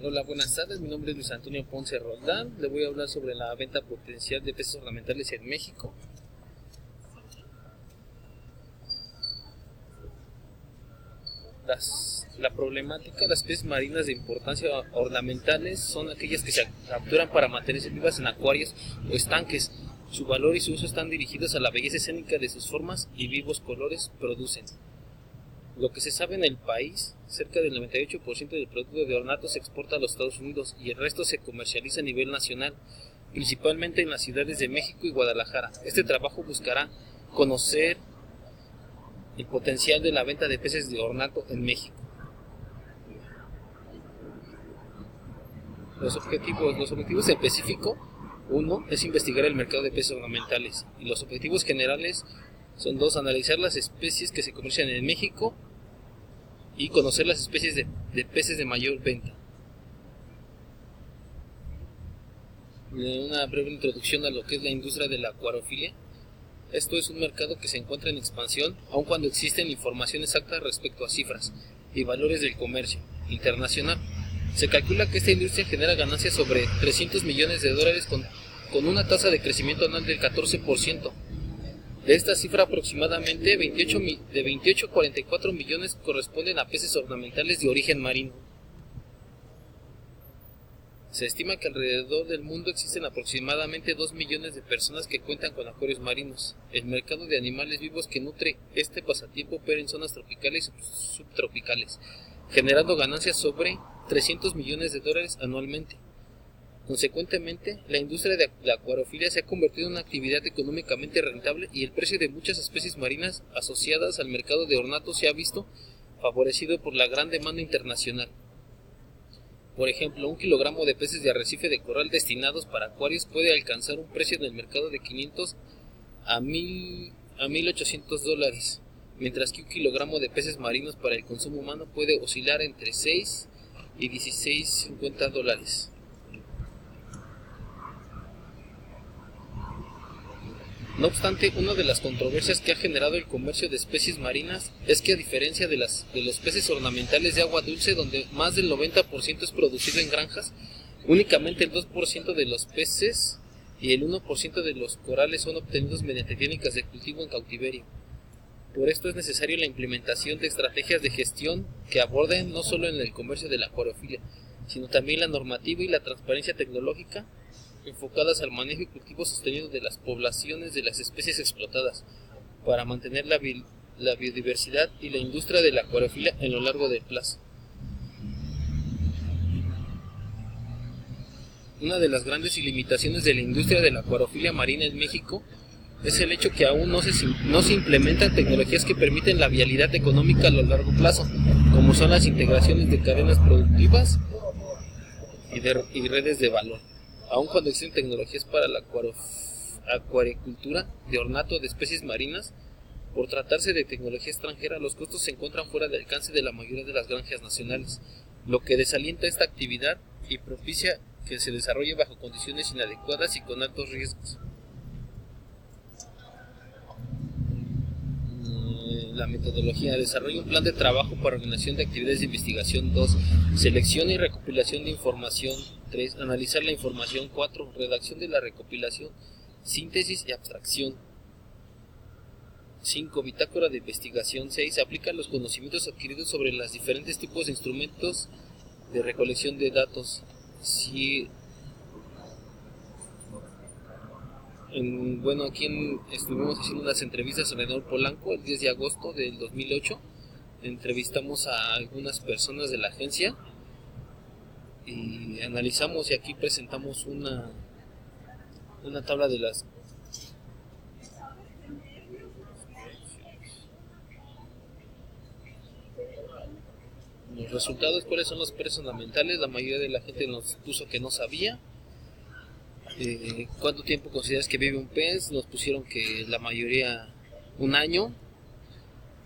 Hola, buenas tardes. Mi nombre es Luis Antonio Ponce Roldán. Le voy a hablar sobre la venta potencial de peces ornamentales en México. La problemática, las especies marinas de importancia ornamentales son aquellas que se capturan para mantenerse vivas en acuarios o estanques. Su valor y su uso están dirigidos a la belleza escénica de sus formas y vivos colores producen. Lo que se sabe en el país, cerca del 98% del producto de ornato se exporta a los Estados Unidos y el resto se comercializa a nivel nacional, principalmente en las ciudades de México y Guadalajara. Este trabajo buscará conocer el potencial de la venta de peces de ornato en México. Los objetivos específicos, uno, es investigar el mercado de peces ornamentales, y los objetivos generales son dos, analizar las especies que se comercian en México y conocer las especies de peces de mayor venta. Una breve introducción a lo que es la industria de la acuariofilia. Esto es un mercado que se encuentra en expansión, aun cuando existen información exacta respecto a cifras y valores del comercio internacional. Se calcula que esta industria genera ganancias sobre $300 millones con una tasa de crecimiento anual del 14%. De esta cifra, aproximadamente 28 a 44 millones corresponden a peces ornamentales de origen marino. Se estima que alrededor del mundo existen aproximadamente 2 millones de personas que cuentan con acuarios marinos. El mercado de animales vivos que nutre este pasatiempo opera en zonas tropicales y subtropicales, generando ganancias sobre $300 millones anualmente. Consecuentemente, la industria de la acuariofilia se ha convertido en una actividad económicamente rentable y el precio de muchas especies marinas asociadas al mercado de ornato se ha visto favorecido por la gran demanda internacional. Por ejemplo, 1 kilogramo de peces de arrecife de coral destinados para acuarios puede alcanzar un precio en el mercado de $500 a $1,800, mientras que 1 kilogramo de peces marinos para el consumo humano puede oscilar entre $6 y $16.50. No obstante, una de las controversias que ha generado el comercio de especies marinas es que, a diferencia de los peces ornamentales de agua dulce, donde más del 90% es producido en granjas, únicamente el 2% de los peces y el 1% de los corales son obtenidos mediante técnicas de cultivo en cautiverio. Por esto es necesaria la implementación de estrategias de gestión que aborden no solo en el comercio de la acuariofilia, sino también la normativa y la transparencia tecnológica enfocadas al manejo y cultivo sostenido de las poblaciones de las especies explotadas, para mantener la biodiversidad y la industria de la acuariofilia en lo largo del plazo. Una de las grandes limitaciones de la industria de la acuariofilia marina en México es el hecho que aún no se implementan tecnologías que permiten la viabilidad económica a lo largo plazo, como son las integraciones de cadenas productivas y redes de valor. Aun cuando existen tecnologías para la acuaricultura de ornato de especies marinas, por tratarse de tecnología extranjera, los costos se encuentran fuera del alcance de la mayoría de las granjas nacionales, lo que desalienta esta actividad y propicia que se desarrolle bajo condiciones inadecuadas y con altos riesgos. La metodología: desarrolla un plan de trabajo para organización de actividades de investigación. 2. Selección y recopilación de información. 3. Analizar la información. 4. Redacción de la recopilación, síntesis y abstracción. 5. Bitácora de investigación. 6. Aplica los conocimientos adquiridos sobre los diferentes tipos de instrumentos de recolección de datos. Estuvimos haciendo unas entrevistas a Leonor Polanco el 10 de agosto del 2008. Entrevistamos a algunas personas de la agencia y analizamos, y aquí presentamos una tabla de los resultados. ¿Cuáles son los peces ornamentales? La mayoría de la gente nos puso que no sabía. ¿Cuánto tiempo consideras que vive un pez? Nos pusieron que la mayoría un año.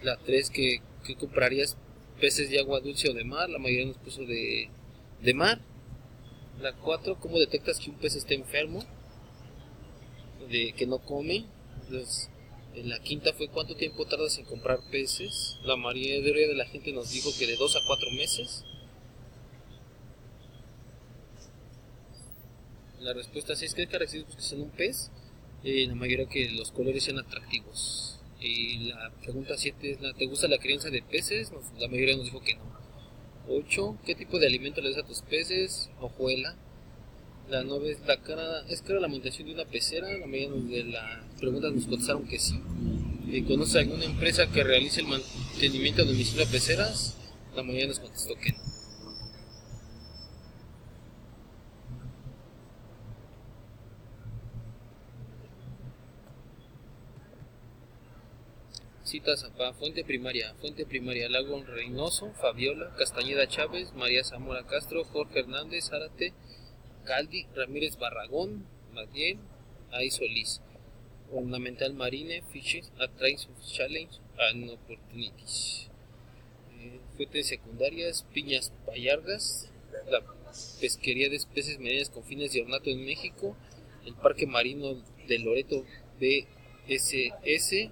La 3, que comprarías peces de agua dulce o de mar. La mayoría nos puso de mar. La 4, ¿cómo detectas que un pez está enfermo? De que no come. En la 5 fue, ¿cuánto tiempo tardas en comprar peces? La mayoría de la gente nos dijo que de 2 a 4 meses. La respuesta 6, ¿qué características buscas en un pez? La mayoría que los colores sean atractivos. Y la pregunta 7 es, ¿te gusta la crianza de peces? La mayoría nos dijo que no. 8, ¿qué tipo de alimento le das a tus peces? Hojuela. La 9 ¿es cara la manutención de una pecera? La mayoría de las preguntas nos contestaron que sí. ¿Conoces alguna empresa que realice el mantenimiento a domicilio de peceras? La mayoría nos contestó que no. Citas a Fuente Primaria, Lago Reynoso, Fabiola, Castañeda Chávez, María Zamora Castro, Jorge Hernández, Zárate, Caldi, Ramírez Barragón, Madiel, Ay Solís. Ornamental Marine, Fishes, Attractive Challenge, and Opportunities. Fuentes secundarias, Piñas Pallargas, la pesquería de especies marinas con fines de ornato en México, el Parque Marino de Loreto BSS,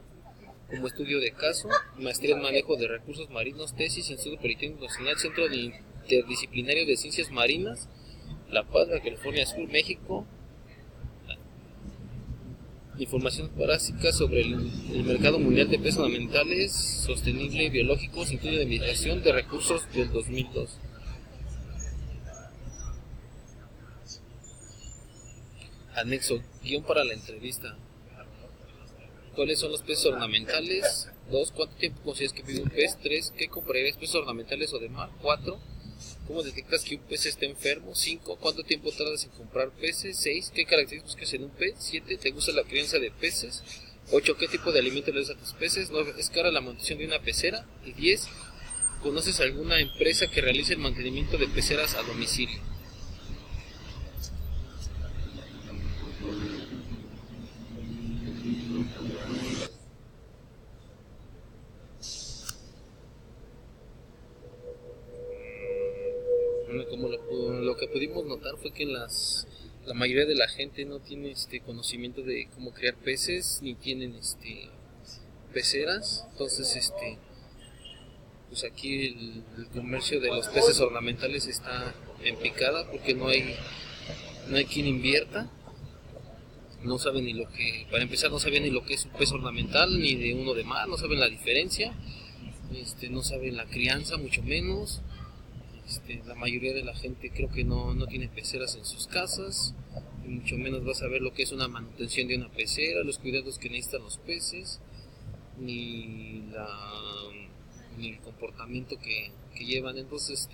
como estudio de caso, maestría en manejo de recursos marinos, tesis, Instituto Politécnico Nacional, Centro Interdisciplinario de Ciencias Marinas, La Paz, California Sur, México. Información básica sobre el mercado mundial de peces ornamentales, sostenible y biológicos, estudio de migración de recursos del 2002. Anexo, guión para la entrevista. ¿Cuáles son los peces ornamentales? 2. ¿Cuánto tiempo consideras que vive un pez? 3. ¿Qué comprarías, peces ornamentales o de mar? 4. ¿Cómo detectas que un pez está enfermo? 5. ¿Cuánto tiempo tardas en comprar peces? 6. ¿Qué características buscas en un pez? 7. ¿Te gusta la crianza de peces? 8. ¿Qué tipo de alimento le das a tus peces? 9. ¿Es cara la manutención de una pecera? Y 10. ¿Conoces alguna empresa que realice el mantenimiento de peceras a domicilio? Como lo que pudimos notar fue que la mayoría de la gente no tiene conocimiento de cómo criar peces, ni tienen peceras. Entonces pues aquí el comercio de los peces ornamentales está en picada porque no hay quien invierta. No saben ni lo que, para empezar, no saben ni lo que es un pez ornamental ni de uno de mar, no saben la diferencia, no saben la crianza, mucho menos. La mayoría de la gente creo que no tiene peceras en sus casas, y mucho menos va a saber lo que es una manutención de una pecera, los cuidados que necesitan los peces, ni el comportamiento que llevan. Entonces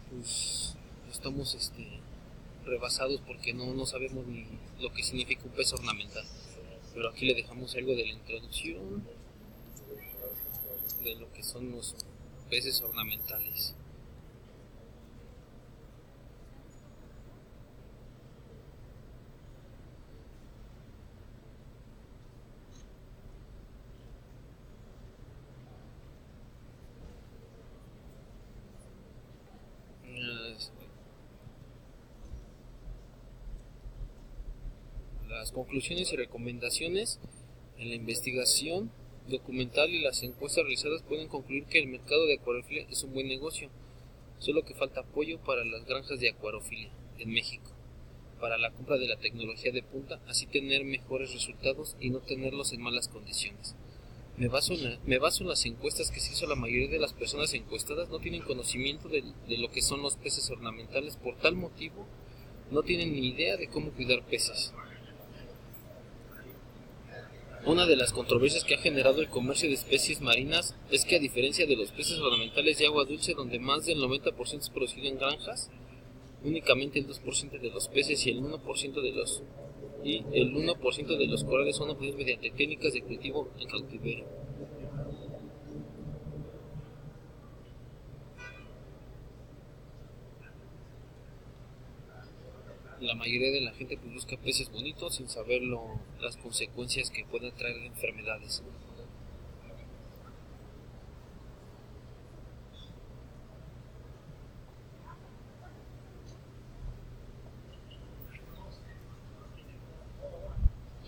pues estamos rebasados porque no sabemos ni lo que significa un pez ornamental. Pero aquí le dejamos algo de la introducción de lo que son los peces ornamentales. Las conclusiones y recomendaciones en la investigación documental y las encuestas realizadas pueden concluir que el mercado de acuariofilia es un buen negocio, solo que falta apoyo para las granjas de acuariofilia en México, para la compra de la tecnología de punta, así tener mejores resultados y no tenerlos en malas condiciones. Me baso en las encuestas que se hizo. La mayoría de las personas encuestadas no tienen conocimiento de lo que son los peces ornamentales, por tal motivo no tienen ni idea de cómo cuidar peces. Una de las controversias que ha generado el comercio de especies marinas es que, a diferencia de los peces ornamentales de agua dulce, donde más del 90% es producido en granjas, únicamente el 2% de los peces y el 1% de los corales son obtenidos mediante técnicas de cultivo en cautiverio. La mayoría de la gente pues busca peces bonitos sin saber las consecuencias que pueden traer enfermedades.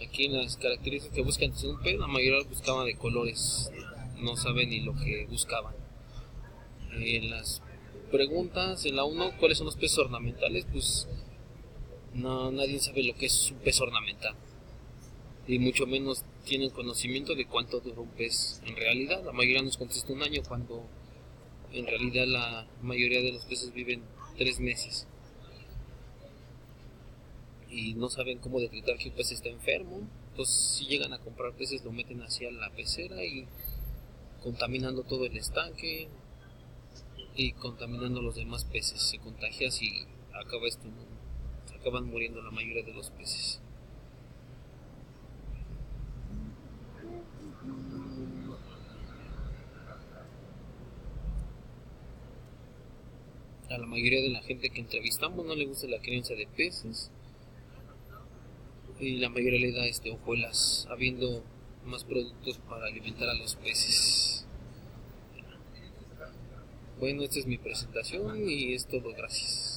Aquí en las características que buscan en un pez, la mayoría buscaban de colores, no saben ni lo que buscaban. En las preguntas, en la 1, ¿cuáles son los peces ornamentales? Pues No, nadie sabe lo que es un pez ornamental. Y mucho menos tienen conocimiento de cuánto dura un pez en realidad. La mayoría nos contesta un año, cuando en realidad la mayoría de los peces viven 3 meses. Y no saben cómo detectar que un pez está enfermo. Entonces, si llegan a comprar peces, lo meten hacia la pecera y contaminando todo el estanque y contaminando los demás peces. Se contagia y acaban muriendo la mayoría de los peces. A la mayoría de la gente que entrevistamos no le gusta la crianza de peces y la mayoría le da hojuelas, habiendo más productos para alimentar a los peces. Bueno, esta es mi presentación y es todo, gracias.